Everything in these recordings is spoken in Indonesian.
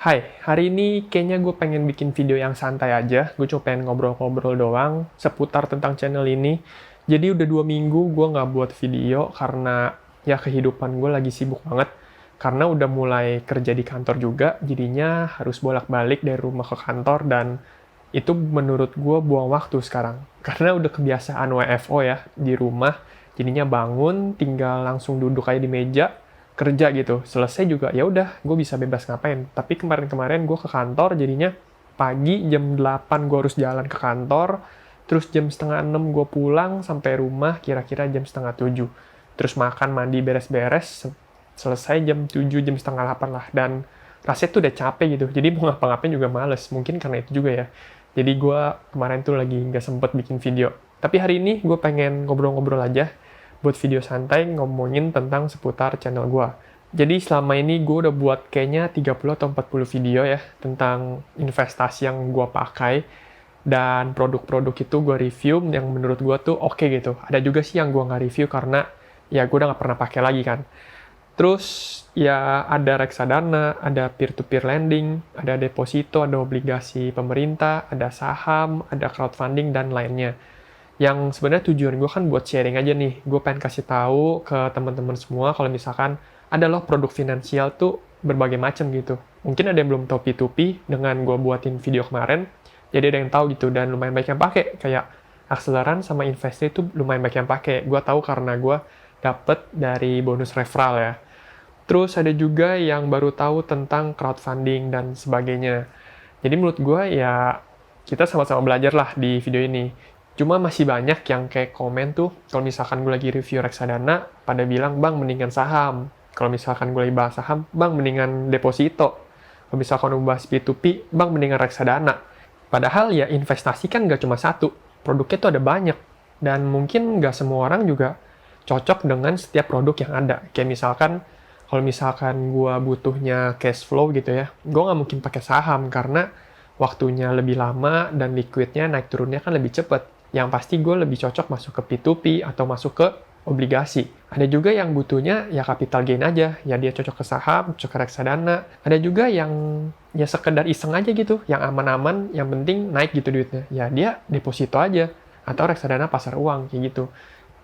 Hai, hari ini kayaknya gue pengen bikin video yang santai aja. Gue cuma pengen ngobrol-ngobrol doang seputar tentang channel ini. Jadi udah 2 minggu gue nggak buat video karena ya kehidupan gue lagi sibuk banget. Karena udah mulai kerja di kantor juga, jadinya harus bolak-balik dari rumah ke kantor dan itu menurut gue buang waktu sekarang. Karena udah kebiasaan WFO ya di rumah, jadinya bangun tinggal langsung duduk aja di meja kerja gitu. Selesai juga ya udah gue bisa bebas ngapain. Tapi kemarin-kemarin gue ke kantor jadinya pagi jam 8 gue harus jalan ke kantor, terus jam setengah 6 gue pulang sampai rumah kira-kira jam setengah 7. Terus makan, mandi, beres-beres, selesai jam 7, jam setengah 8 lah. Dan rasanya tuh udah capek gitu, jadi mau ngapa-ngapain juga males. Mungkin karena itu juga ya. Jadi gue kemarin tuh lagi nggak sempet bikin video. Tapi hari ini gue pengen ngobrol-ngobrol aja buat video santai ngomongin tentang seputar channel gue. Jadi selama ini gue udah buat kayaknya 30 atau 40 video ya tentang investasi yang gue pakai dan produk-produk itu gue review yang menurut gue tuh oke gitu. Ada juga sih yang gue nggak review karena ya gue udah nggak pernah pakai lagi kan. Terus ya ada reksadana, ada peer-to-peer lending, ada deposito, ada obligasi pemerintah, ada saham, ada crowdfunding, dan lainnya. Yang sebenarnya tujuan gue kan buat sharing aja nih. Gue pengen kasih tahu ke teman-teman semua kalau misalkan ada loh produk finansial tuh berbagai macam gitu. Mungkin ada yang belum tahu P2P dengan gue buatin video kemarin, jadi ada yang tahu gitu dan lumayan banyak yang pakai. Kayak akseleran sama investasi itu lumayan banyak yang pakai. Gue tahu karena gue dapet dari bonus referral ya. Terus ada juga yang baru tahu tentang crowdfunding dan sebagainya. Jadi menurut gue ya kita sama-sama belajar lah di video ini. Cuma masih banyak yang kayak komen tuh, kalau misalkan gue lagi review reksadana, pada bilang, bang mendingan saham. Kalau misalkan gue lagi bahas saham, bang mendingan deposito. Kalau misalkan gue bahas P2P, bang mendingan reksadana. Padahal ya investasi kan nggak cuma satu, produknya tuh ada banyak. Dan mungkin nggak semua orang juga cocok dengan setiap produk yang ada. Kayak misalkan, kalau misalkan gue butuhnya cash flow gitu ya, gue nggak mungkin pakai saham karena waktunya lebih lama dan liquidnya naik turunnya kan lebih cepat. Yang pasti gue lebih cocok masuk ke P2P atau masuk ke obligasi. Ada juga yang butuhnya ya capital gain aja, ya dia cocok ke saham, cocok ke reksadana. Ada juga yang ya sekedar iseng aja gitu, yang aman-aman, yang penting naik gitu duitnya. Ya dia deposito aja, atau reksadana pasar uang, kayak gitu.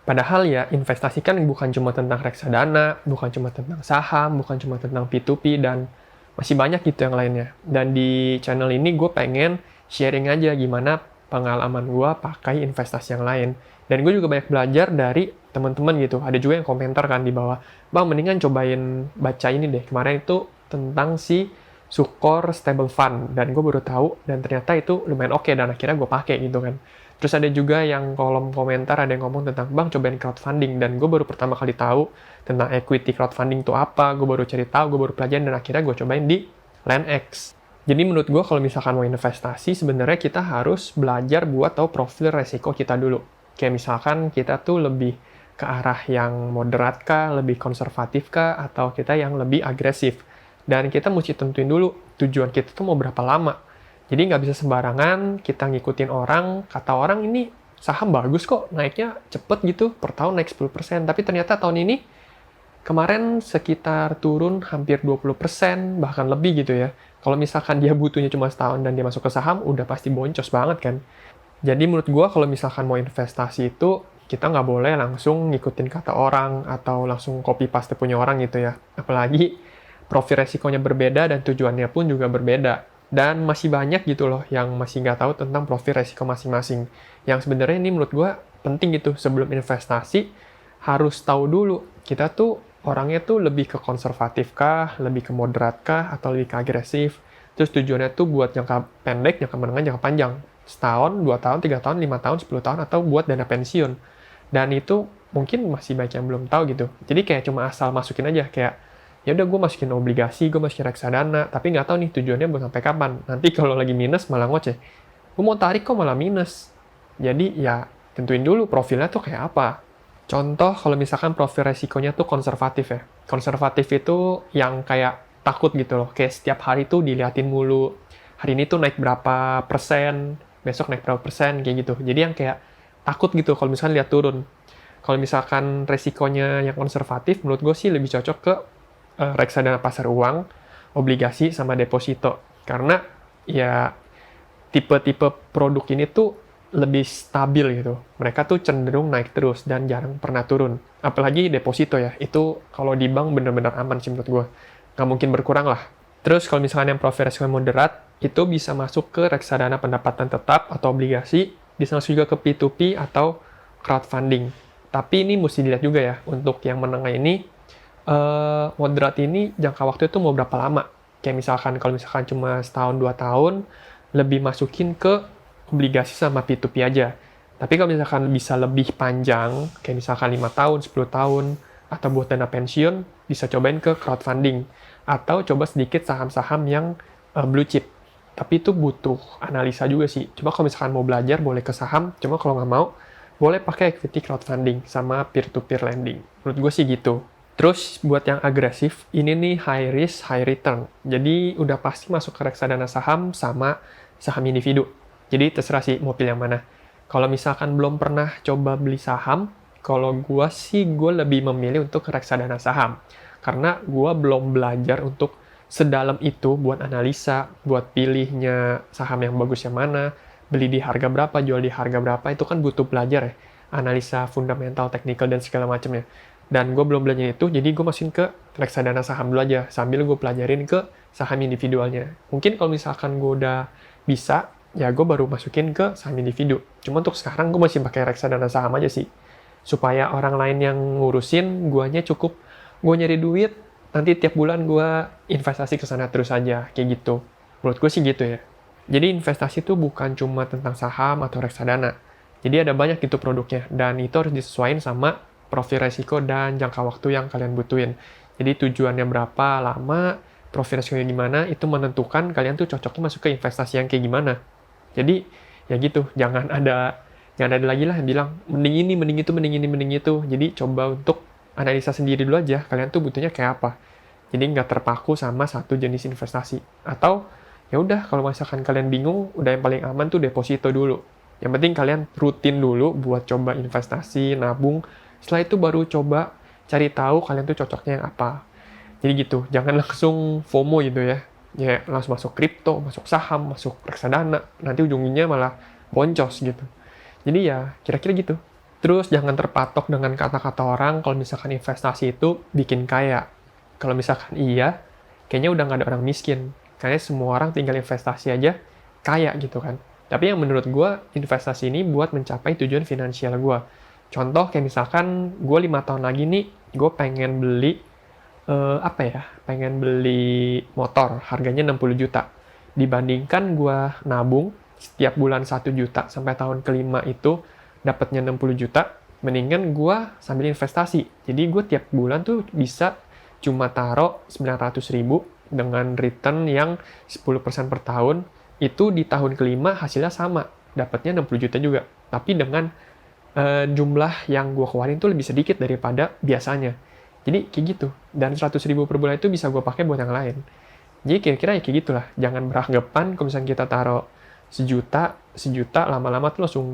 Padahal ya investasi kan bukan cuma tentang reksadana, bukan cuma tentang saham, bukan cuma tentang P2P, dan masih banyak gitu yang lainnya. Dan di channel ini gue pengen sharing aja gimana pengalaman gue pakai investasi yang lain. Dan gue juga banyak belajar dari teman-teman gitu. Ada juga yang komentar kan di bawah, bang mendingan cobain baca ini deh. Kemarin itu tentang si Sukor Stable Fund. Dan gue baru tahu, dan ternyata itu lumayan oke, dan akhirnya gue pakai gitu kan. Terus ada juga yang kolom komentar ada yang ngomong tentang, bang cobain crowdfunding, dan gue baru pertama kali tahu tentang equity crowdfunding itu apa, gue baru cari tahu, gue baru pelajarin, dan akhirnya gue cobain di LendX. Jadi menurut gue kalau misalkan mau investasi, sebenarnya kita harus belajar buat tahu profil resiko kita dulu. Kayak misalkan kita tuh lebih ke arah yang moderat kah, lebih konservatif kah, atau kita yang lebih agresif. Dan kita mesti tentuin dulu tujuan kita tuh mau berapa lama. Jadi nggak bisa sembarangan kita ngikutin orang, kata orang ini saham bagus kok, naiknya cepet gitu, per tahun naik 10%. Tapi ternyata tahun ini, kemarin sekitar turun hampir 20%, bahkan lebih gitu ya. Kalau misalkan dia butuhnya cuma setahun dan dia masuk ke saham, udah pasti boncos banget kan. Jadi menurut gue kalau misalkan mau investasi itu, kita nggak boleh langsung ngikutin kata orang, atau langsung copy paste punya orang gitu ya. Apalagi profil resikonya berbeda dan tujuannya pun juga berbeda. Dan masih banyak gitu loh yang masih nggak tahu tentang profil resiko masing-masing. Yang sebenarnya ini menurut gue penting gitu, sebelum investasi harus tahu dulu kita tuh orangnya tuh lebih ke konservatif kah, lebih ke moderat kah, atau lebih ke agresif. Terus tujuannya tuh buat jangka pendek, jangka menengah, jangka panjang. Setahun, 2 tahun, 3 tahun, 5 tahun, 10 tahun, atau buat dana pensiun. Dan itu mungkin masih banyak yang belum tahu gitu. Jadi kayak cuma asal masukin aja, kayak ya udah gue masukin obligasi, gue masukin reksadana, tapi nggak tahu nih tujuannya buat sampai kapan. Nanti kalau lagi minus malah ngoceh. Gue mau tarik kok malah minus. Jadi ya tentuin dulu profilnya tuh kayak apa. Contoh kalau misalkan profil resikonya tuh konservatif ya. Konservatif itu yang kayak takut gitu loh. Kayak setiap hari tuh diliatin mulu. Hari ini tuh naik berapa persen, besok naik berapa persen, kayak gitu. Jadi yang kayak takut gitu kalau misalkan lihat turun. Kalau misalkan resikonya yang konservatif, menurut gue sih lebih cocok ke reksadana pasar uang, obligasi sama deposito. Karena ya tipe-tipe produk ini tuh lebih stabil gitu. Mereka tuh cenderung naik terus dan jarang pernah turun. Apalagi deposito ya, itu kalau di bank bener-bener aman sih menurut gue. Nggak mungkin berkurang lah. Terus kalau misalnya yang profil resiko moderat, itu bisa masuk ke reksadana pendapatan tetap atau obligasi, bisa masuk juga ke P2P atau crowdfunding. Tapi ini mesti dilihat juga ya, untuk yang menengah ini, moderat ini jangka waktu itu mau berapa lama. Kayak misalkan, kalau misalkan cuma setahun, 2 tahun, lebih masukin ke obligasi sama P2P aja. Tapi kalau misalkan bisa lebih panjang, kayak misalkan 5 tahun, 10 tahun, atau buat dana pensiun, bisa cobain ke crowdfunding. Atau coba sedikit saham-saham yang blue chip. Tapi itu butuh analisa juga sih. Cuma kalau misalkan mau belajar, boleh ke saham. Cuma kalau nggak mau, boleh pakai equity crowdfunding sama peer-to-peer lending. Menurut gue sih gitu. Terus buat yang agresif, ini nih high risk, high return. Jadi udah pasti masuk ke reksadana saham sama saham individu. Jadi terserah sih mau pilih yang mana. Kalau misalkan belum pernah coba beli saham, kalau gue sih gue lebih memilih untuk ke reksadana saham. Karena gue belum belajar untuk sedalam itu buat analisa, buat pilihnya saham yang bagus yang mana, beli di harga berapa, jual di harga berapa, itu kan butuh belajar ya. Analisa fundamental, teknikal, dan segala macamnya. Dan gue belum belajar itu, jadi gue masukin ke reksadana saham dulu aja, sambil gue pelajarin ke saham individualnya. Mungkin kalau misalkan gue udah bisa, ya gue baru masukin ke saham individu. Cuma untuk sekarang gue masih pakai reksadana saham aja sih. Supaya orang lain yang ngurusin, guanya cukup gue nyari duit, nanti tiap bulan gue investasi ke sana terus aja, kayak gitu. Menurut gue sih gitu ya. Jadi investasi itu bukan cuma tentang saham atau reksadana. Jadi ada banyak gitu produknya, dan itu harus disesuaikan sama profil resiko dan jangka waktu yang kalian butuhin. Jadi tujuannya berapa lama, profil resikonya gimana, itu menentukan kalian tuh cocoknya masuk ke investasi yang kayak gimana. Jadi ya gitu, jangan ada lagi lah yang bilang mending ini, mending itu, mending ini, mending itu. Jadi coba untuk analisa sendiri dulu aja, kalian tuh butuhnya kayak apa. Jadi nggak terpaku sama satu jenis investasi. Atau ya udah, kalau misalkan kalian bingung, udah yang paling aman tuh deposito dulu. Yang penting kalian rutin dulu buat coba investasi, nabung. Setelah itu baru coba cari tahu kalian tuh cocoknya yang apa. Jadi gitu, jangan langsung FOMO gitu ya. Ya langsung masuk kripto, masuk saham, masuk reksadana. Nanti ujungnya malah boncos gitu. Jadi ya kira-kira gitu. Terus jangan terpatok dengan kata-kata orang kalau misalkan investasi itu bikin kaya. Kalau misalkan iya, kayaknya udah nggak ada orang miskin. Karena semua orang tinggal investasi aja kaya gitu kan. Tapi yang menurut gue, investasi ini buat mencapai tujuan finansial gue. Contoh kayak misalkan gue 5 tahun lagi nih, gue pengen beli pengen beli motor, harganya 60 juta. Dibandingkan gue nabung setiap bulan 1 juta sampai tahun kelima itu dapatnya 60 juta, mendingan gue sambil investasi. Jadi gue tiap bulan tuh bisa cuma taruh 900 ribu dengan return yang 10% per tahun, itu di tahun kelima hasilnya sama, dapatnya 60 juta juga. Tapi dengan jumlah yang gue keluarin tuh lebih sedikit daripada biasanya. Jadi kayak gitu. Dan 100 ribu per bulan itu bisa gue pakai buat yang lain. Jadi kira-kira ya kayak gitulah. Jangan beranggapan kalau misalnya kita taruh sejuta lama-lama tuh langsung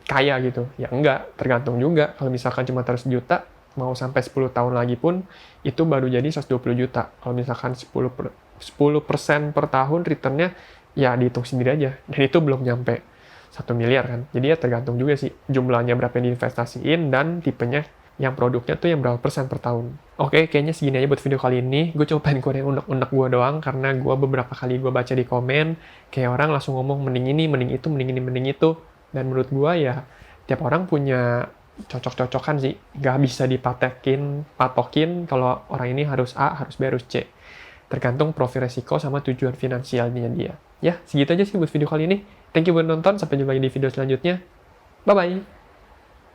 kaya gitu. Ya enggak, tergantung juga. Kalau misalkan cuma taruh sejuta, mau sampai 10 tahun lagi pun, itu baru jadi 120 juta. Kalau misalkan 10% per tahun returnnya, ya dihitung sendiri aja. Dan itu belum nyampe 1 miliar kan. Jadi ya tergantung juga sih jumlahnya berapa yang diinvestasiin dan tipenya yang produknya tuh yang berapa persen per tahun. Oke, kayaknya segini aja buat video kali ini. Gue cuma pengen keluarin unek-unek gue doang, karena gue beberapa kali gue baca di komen, kayak orang langsung ngomong mending ini, mending itu, mending ini, mending itu. Dan menurut gue ya, tiap orang punya cocok-cocokan sih. Gak bisa patokin kalau orang ini harus A, harus B, harus C. Tergantung profil resiko sama tujuan finansialnya dia. Ya, segitu aja sih buat video kali ini. Thank you buat nonton, sampai jumpa lagi di video selanjutnya. Bye-bye!